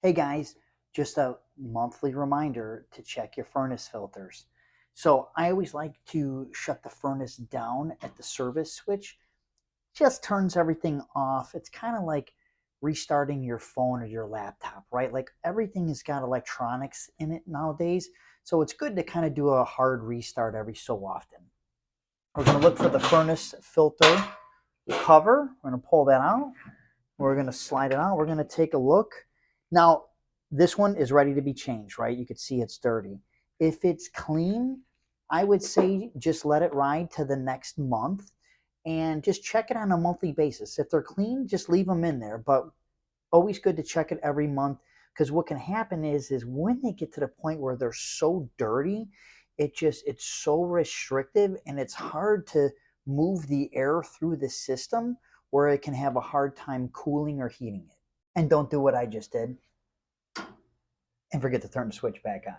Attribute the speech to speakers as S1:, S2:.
S1: Hey guys, just a monthly reminder to check your furnace filters. So I always like to shut the furnace down at the service switch. Just turns everything off. It's kind of like restarting your phone or your laptop, right? Like everything has got electronics in it nowadays. So it's good to kind of do a hard restart every so often. We're going to look for the furnace filter cover. We're going to pull that out. We're going to slide it out. We're going to take a look. Now, this one is ready to be changed, right? You can see it's dirty. If it's clean, I would say just let it ride to the next month and just check it on a monthly basis. If they're clean, just leave them in there, but always good to check it every month because what can happen is when they get to the point where they're so dirty, it's so restrictive and it's hard to move the air through the system where it can have a hard time cooling or heating it. And don't do what I just did and forget to turn the switch back on.